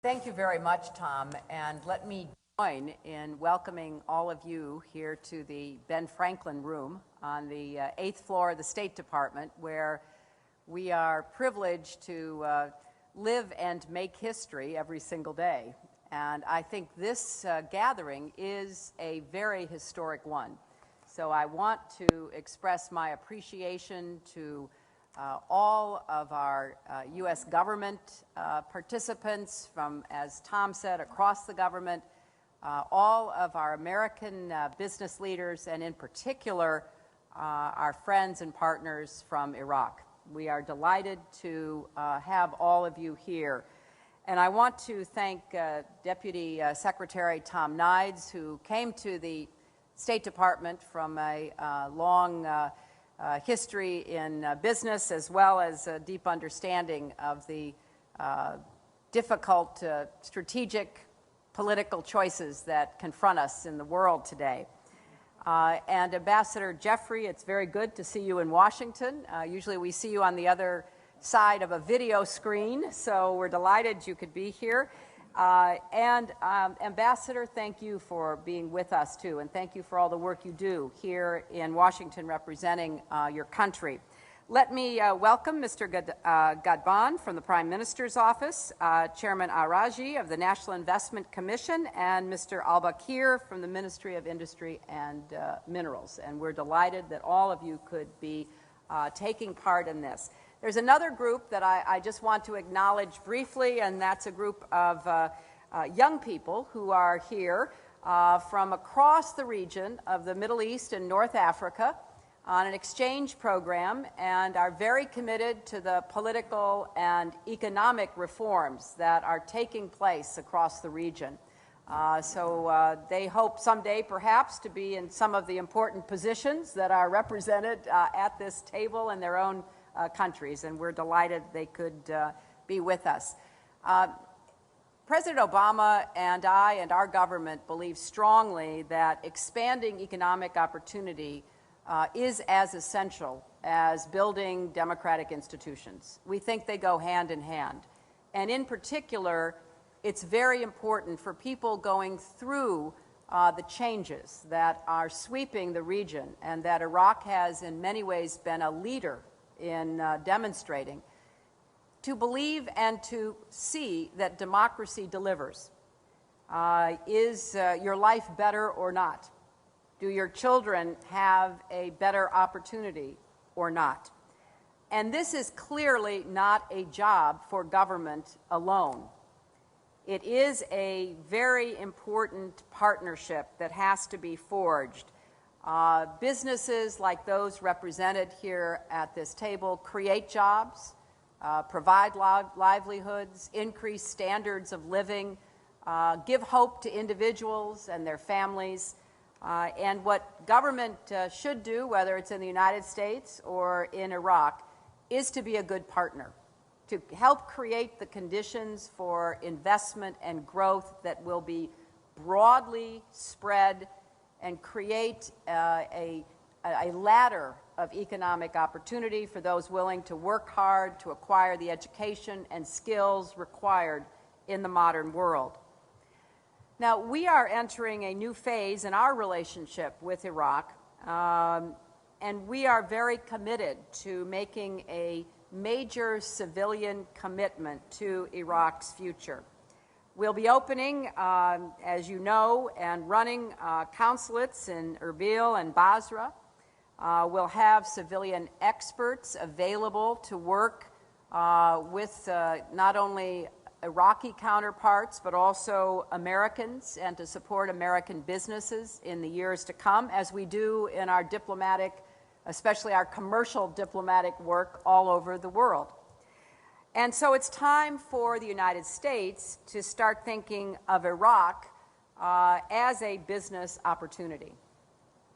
Thank you very much, Tom, and let me join in welcoming all of you here to the Ben Franklin Room on the 8th floor of the State Department, where we are privileged to live and make history every single day. And I think this gathering is a very historic one. So I want to express my appreciation to all of our U.S. government participants from, as Tom said, across the government, all of our American business leaders, and in particular, our friends and partners from Iraq. We are delighted to have all of you here. And I want to thank Deputy Secretary Tom Nides, who came to the State Department from a long history in business, as well as a deep understanding of the difficult strategic political choices that confront us in the world today. And Ambassador Jeffrey, it's very good to see you in Washington. Usually we see you on the other side of a video screen, so we're delighted you could be here. Ambassador, thank you for being with us too, and thank you for all the work you do here in Washington representing your country. Let me welcome Mr. Ghadban from the Prime Minister's Office, Chairman IRAQI of the National Investment Commission, and Mr. Al-Bakir from the Ministry of Industry and Minerals. And we're delighted that all of you could be taking part in this. There's another group that I just want to acknowledge briefly, and that's a group of young people who are here from across the region of the Middle East and North Africa on an exchange program, and are very committed to the political and economic reforms that are taking place across the region. So they hope someday perhaps to be in some of the important positions that are represented at this table in their own countries, and we're delighted they could be with us. President Obama and I and our government believe strongly that expanding economic opportunity is as essential as building democratic institutions. We think they go hand in hand. And in particular, it's very important for people going through the changes that are sweeping the region, and that Iraq has in many ways been a leader in demonstrating, to believe and to see that democracy delivers. Is your life better or not? Do your children have a better opportunity or not? And this is clearly not a job for government alone. It is a very important partnership that has to be forged. Businesses like those represented here at this table create jobs, provide livelihoods, increase standards of living, give hope to individuals and their families. And what government should do, whether it's in the United States or in Iraq, is to be a good partner, to help create the conditions for investment and growth that will be broadly spread and create a ladder of economic opportunity for those willing to work hard to acquire the education and skills required in the modern world. Now, we are entering a new phase in our relationship with Iraq, and we are very committed to making a major civilian commitment to Iraq's future. We'll be opening, as you know, and running consulates in Erbil and Basra. We'll have civilian experts available to work with not only Iraqi counterparts, but also Americans, and to support American businesses in the years to come, as we do in our diplomatic, especially our commercial diplomatic work all over the world. And so it's time for the United States to start thinking of Iraq as a business opportunity.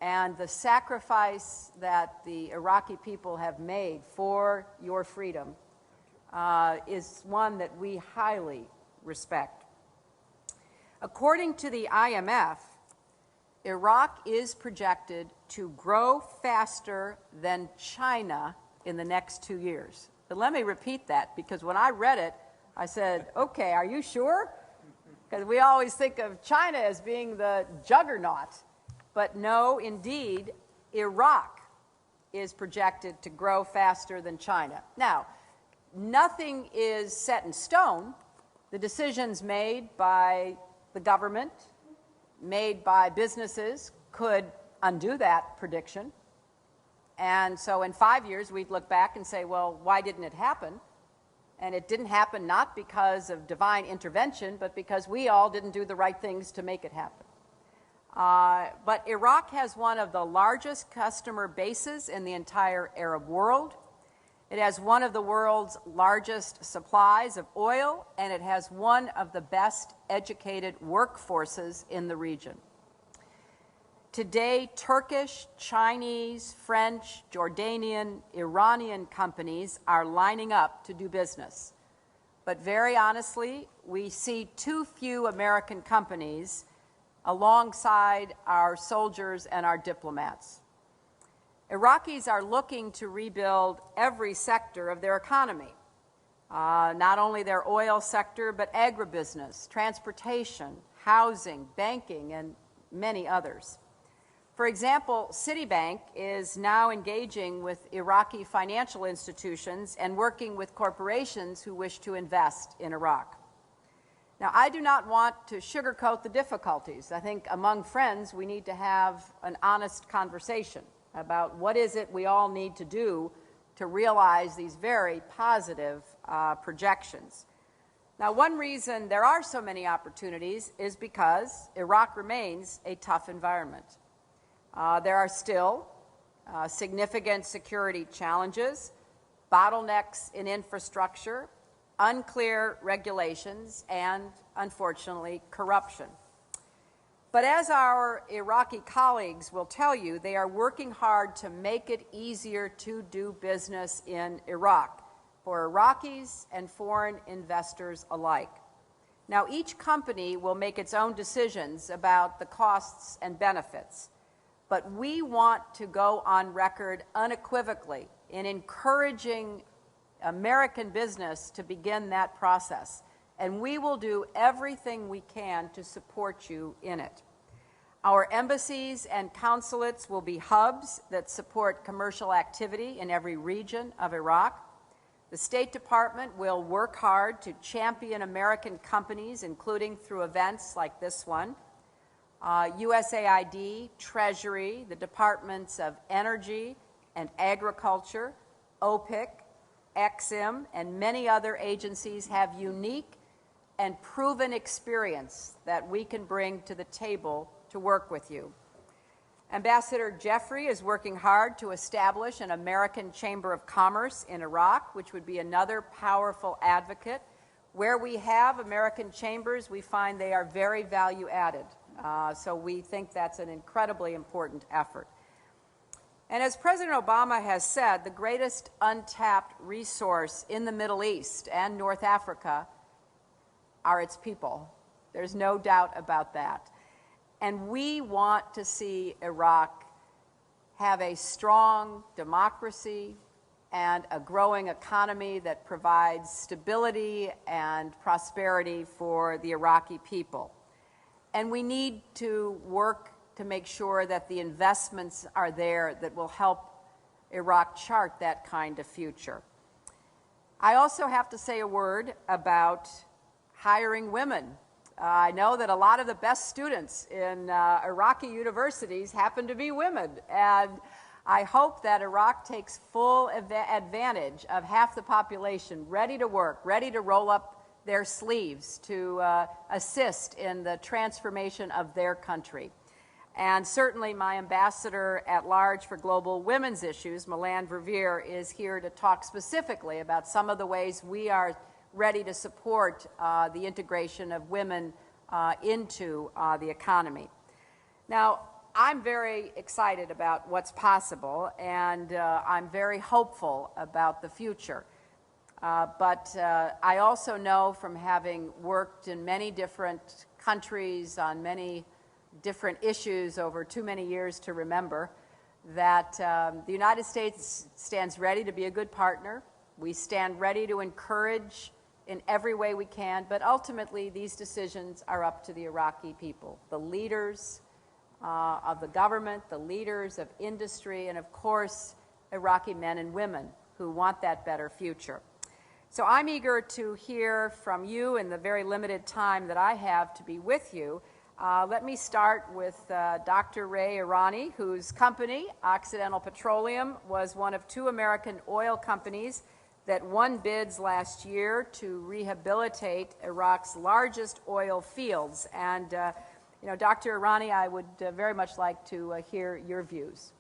And the sacrifice that the Iraqi people have made for your freedom is one that we highly respect. According to the IMF, Iraq is projected to grow faster than China in the next 2 years. But let me repeat that, because when I read it, I said, okay, are you sure? Because we always think of China as being the juggernaut. But no, indeed, Iraq is projected to grow faster than China. Now, nothing is set in stone. The decisions made by the government, made by businesses, could undo that prediction. And so in 5 years, we'd look back and say, well, why didn't it happen? And it didn't happen not because of divine intervention, but because we all didn't do the right things to make it happen. But Iraq has one of the largest customer bases in the entire Arab world. It has one of the world's largest supplies of oil, and it has one of the best educated workforces in the region. Today, Turkish, Chinese, French, Jordanian, Iranian companies are lining up to do business. But very honestly, we see too few American companies alongside our soldiers and our diplomats. Iraqis are looking to rebuild every sector of their economy, not only their oil sector, but agribusiness, transportation, housing, banking, and many others. For example, Citibank is now engaging with Iraqi financial institutions and working with corporations who wish to invest in Iraq. Now, I do not want to sugarcoat the difficulties. I think among friends, we need to have an honest conversation about what is it we all need to do to realize these very positive projections. Now, one reason there are so many opportunities is because Iraq remains a tough environment. There are still significant security challenges, bottlenecks in infrastructure, unclear regulations, and, unfortunately, corruption. But as our Iraqi colleagues will tell you, they are working hard to make it easier to do business in Iraq for Iraqis and foreign investors alike. Now, each company will make its own decisions about the costs and benefits. But we want to go on record unequivocally in encouraging American business to begin that process. And we will do everything we can to support you in it. Our embassies and consulates will be hubs that support commercial activity in every region of Iraq. The State Department will work hard to champion American companies, including through events like this one. USAID, Treasury, the Departments of Energy and Agriculture, OPIC, EXIM, and many other agencies have unique and proven experience that we can bring to the table to work with you. Ambassador Jeffrey is working hard to establish an American Chamber of Commerce in Iraq, which would be another powerful advocate. Where we have American chambers, we find they are very value added. So we think that's an incredibly important effort. And as President Obama has said, the greatest untapped resource in the Middle East and North Africa are its people. There's no doubt about that. And we want to see Iraq have a strong democracy and a growing economy that provides stability and prosperity for the Iraqi people. And we need to work to make sure that the investments are there that will help Iraq chart that kind of future. I also have to say a word about hiring women. I know that a lot of the best students in Iraqi universities happen to be women, and I hope that Iraq takes full advantage of half the population ready to work, ready to roll up their sleeves to assist in the transformation of their country. And certainly my ambassador at large for global women's issues, Melanne Verveer, is here to talk specifically about some of the ways we are ready to support the integration of women into the economy. Now, I'm very excited about what's possible, and I'm very hopeful about the future. But I also know from having worked in many different countries on many different issues over too many years to remember that the United States stands ready to be a good partner. We stand ready to encourage in every way we can, but ultimately these decisions are up to the Iraqi people, the leaders of the government, the leaders of industry, and of course, Iraqi men and women who want that better future. So I'm eager to hear from you in the very limited time that I have to be with you. Let me start with Dr. Ray Irani, whose company, Occidental Petroleum, was one of 2 American oil companies that won bids last year to rehabilitate Iraq's largest oil fields. And, you know, Dr. Irani, I would very much like to hear your views.